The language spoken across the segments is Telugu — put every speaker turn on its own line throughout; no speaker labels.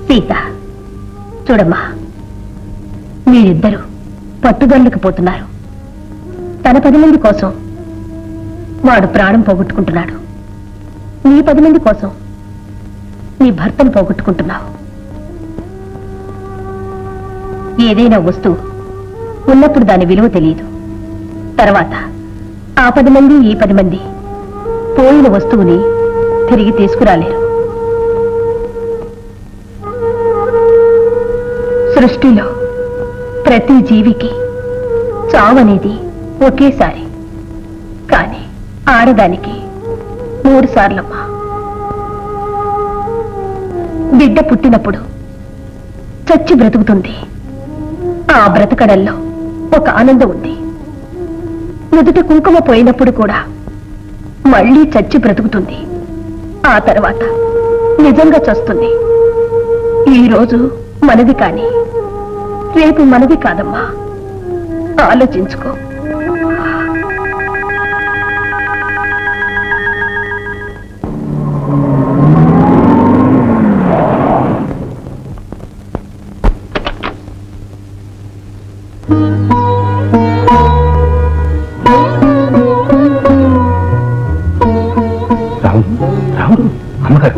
సీత, చూడమ్మా, మీరిద్దరూ పట్టుదలకు పోతున్నారు. తన 10 మంది కోసం వాడు ప్రాణం పోగొట్టుకుంటున్నాడు. నీ 10 మంది కోసం నీ భర్తను పోగొట్టుకుంటున్నావు. ఏదైనా వస్తువు ఉన్నప్పుడు దాని విలువ తెలియదు. తర్వాత ఆ 10 మంది ఈ 10 మంది పోయిన వస్తువుని తిరిగి తీసుకురాలేరు. సృష్టిలో ప్రతి జీవికి చావనేది ఒకేసారి, కానీ ఆడదానికి 3 సార్లమ్మా. బిడ్డ పుట్టినప్పుడు చచ్చి బ్రతుకుతుంది. ఆ బ్రతకడంలో ఒక ఆనందం ఉంది. నుదుట కుంకుమ పోయినప్పుడు కూడా మళ్ళీ చచ్చి బ్రతుకుతుంది. ఆ తర్వాత నిజంగా చస్తుంది. ఈరోజు మనది కానీ రేపు మనది కాదమ్మా. ఆలోచించుకో.
రాముడు, అమ్మగారు.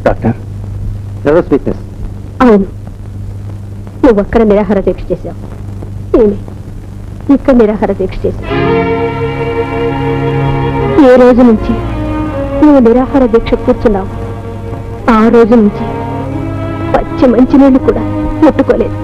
Doctor, nervous weakness.
అవును, నువ్వు అక్కడ నిరాహార దీక్ష చేశావు. నేనే ఇక్కడ నిరాహార దీక్ష చేశావు. ఏ రోజు నుంచి నువ్వు నిరాహార దీక్ష కూర్చున్నావు, ఆ రోజు నుంచి పచ్చి మంచినీళ్ళు కూడా ముట్టుకోలేదు.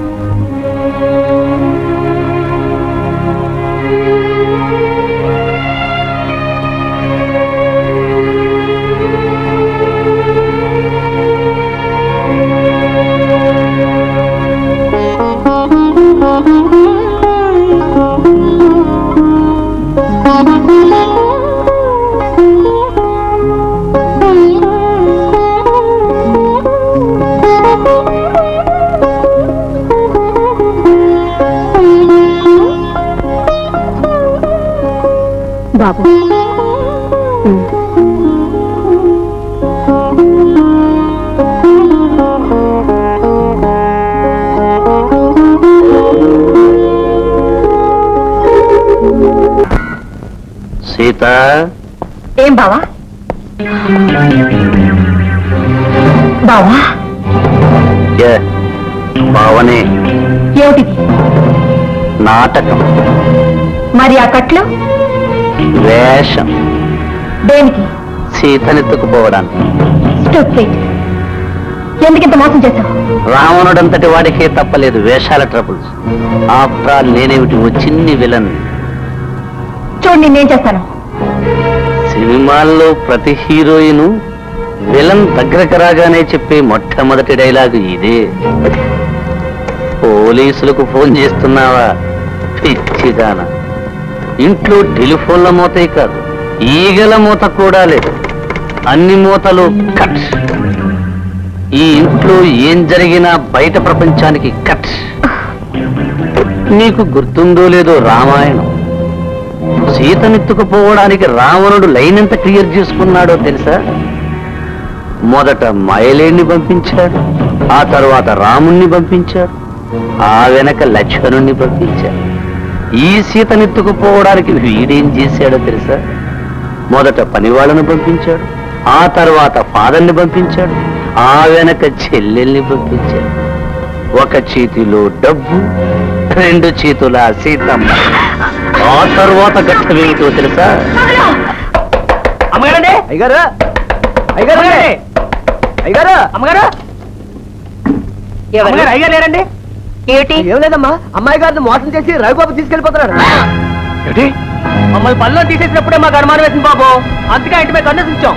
బాబు,
సీత.
ఏం బావా? బావా
బావనే.
ఏమిటిది?
నాటకం.
మరి ఆ కట్లు?
వేషం.
దేనికి?
సీతనెత్తుకుపోవడానికి.
ఎందుకింత మోసం చేశావు?
రావణుడంతటి వాడికే తప్పలేదు వేషాల ట్రబుల్స్. ఆఫ్టర్ ఆల్ నేనేమిటి ఓ చిన్ని విలన్.
చూడండి నేనేం చేస్తాను.
సినిమాల్లో ప్రతి హీరోయిన్ విలన్ దగ్గరకు రాగానే చెప్పే మొట్టమొదటి డైలాగు ఇదే. పోలీసులకు ఫోన్ చేస్తున్నావా పిచ్చిదాన? ఇంట్లో టెలిఫోన్ల మూతే కాదు, ఈగల మూత కూడా లేదు. అన్ని మూతలు కట్. ఈ ఇంట్లో ఏం జరిగినా బయట ప్రపంచానికి కట్. నీకు గుర్తుందో లేదో రామాయణం, సీతనెత్తుకుపోవడానికి రావణుడు లైన్ ఎంత క్లియర్ చేసుకున్నాడో తెలుసా? మొదట మైలేణ్ణి పంపించాడు, ఆ తరువాత రాముణ్ణి పంపించాడు, ఆ వెనక లక్ష్మణుణ్ణి పంపించాడు. ఈ సీతనెత్తుకుపోవడానికి వీడేం చేశాడో తెలుసా? మొదట పనివాళ్ళను పంపించాడు, ఆ తర్వాత ఫాదర్ని పంపించాడు, ఆ వెనక చెల్లెల్ని పంపించాడు. ఒక చేతిలో డబ్బు, రెండు చేతుల సీతమ్మ. ఆ తర్వాత ఘట్టమేమిటో తెలుసా?
అమ్మగారండి, అయ్యగారు, అయ్యగారు, అయ్యగారు, అమ్మగారు, అయ్యగారు లేరండి.
ఏమిటి?
ఏం లేదమ్మా, అమ్మాయి గారిని మోసం చేసి రవిబాబు తీసుకెళ్ళిపోతున్నాడు.
ఏమిటి?
మమ్మల్ని పనిలో తీసేసినప్పుడే మాకు అనుమానం వేసింది బాబు, అందుకే ఇంటి మీద కన్నేసించాం.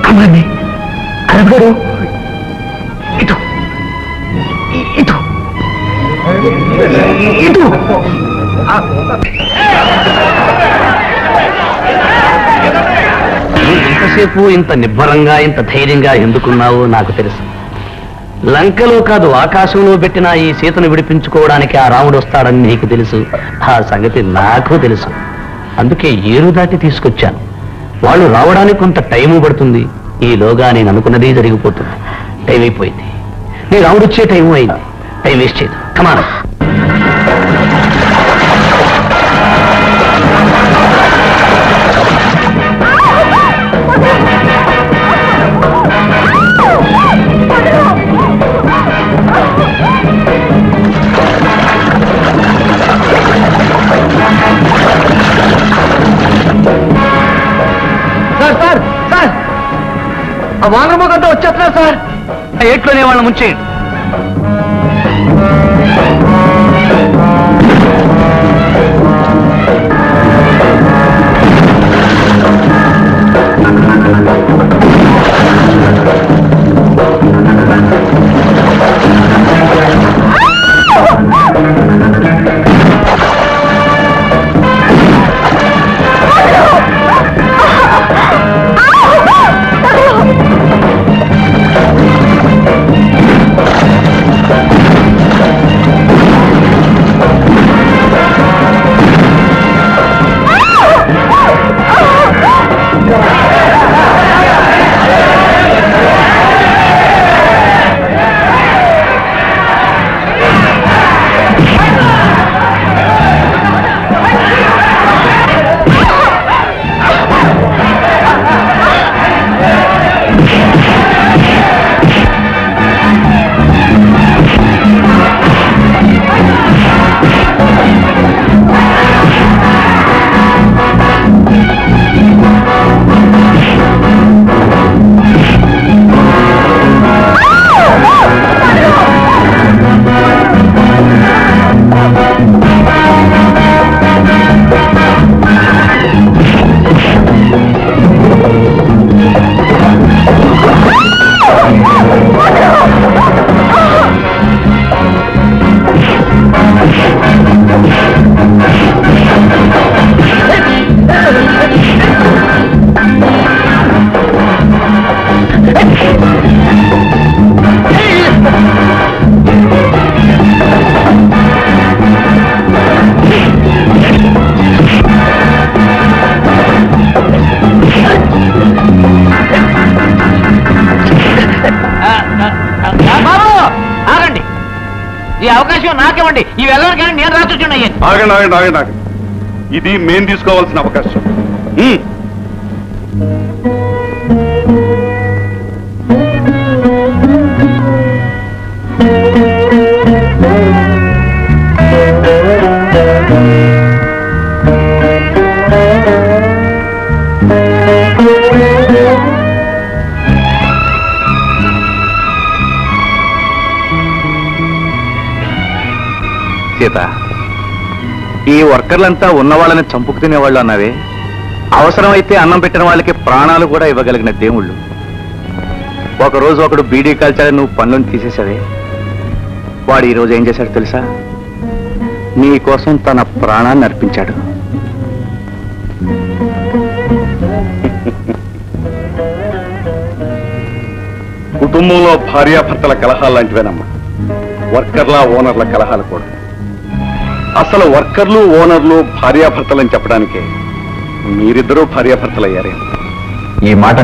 అమ్మాయి అరవడు. ఇటు ఇటు ఇటు. ఎంతసేపు ఇంత నిబ్బరంగా ఇంత ధైర్యంగా ఎందుకున్నావో నాకు తెలుసు. లంకలో కాదు ఆకాశంలో పెట్టిన ఈ సీతను విడిపించుకోవడానికి ఆ రాముడు వస్తాడని నీకు తెలుసు, ఆ సంగతి నాకు తెలుసు. అందుకే ఏరు దాటి తీసుకొచ్చాను. వాళ్ళు రావడానికి కొంత టైము పడుతుంది, ఈలోగా నేను అనుకున్నది జరిగిపోతుంది. టైం అయిపోయింది, నీ రాముడు వచ్చే టైం అయింది. టైం వేస్ట్ చేయదు. కమాన్.
సార్ సార్ సార్, ఆ వానరమోగంతో వచ్చేస్తున్నారు సార్.
ఏట్లోనే వాళ్ళని ముంచేయండి.
బాబు ఆగండి, ఈ అవకాశం నాకేమండి. ఈ వెళ్ళని కానీ నేను రాచున్నాయి.
ఆగండి ఆగండి ఆగండి ఆగండి, ఇది మేం తీసుకోవాల్సిన అవకాశం.
సీత, ఈ వర్కర్లంతా ఉన్న వాళ్ళని చంపుకు తినేవాళ్ళు అన్నావే, అవసరమైతే అన్నం పెట్టిన వాళ్ళకి ప్రాణాలు కూడా ఇవ్వగలిగిన దేవుళ్ళు. ఒకరోజు ఒకడు బీడీ కాల్చాలని నువ్వు పనులను తీసేసావే, వాడు ఈరోజు ఏం చేశాడు తెలుసా? నీ కోసం తన ప్రాణాన్ని అర్పించాడు.
కుటుంబంలో భార్యాభర్తల కలహాలు లాంటివేనమ్మా, వర్కర్ల ఓనర్ల కలహాలు కూడా. అసలు వర్కర్లు ఓనర్లు భార్యాభర్తలని చెప్పడానికే మీరిద్దరూ భార్యాభర్తలయ్యారే.
ఈ మాట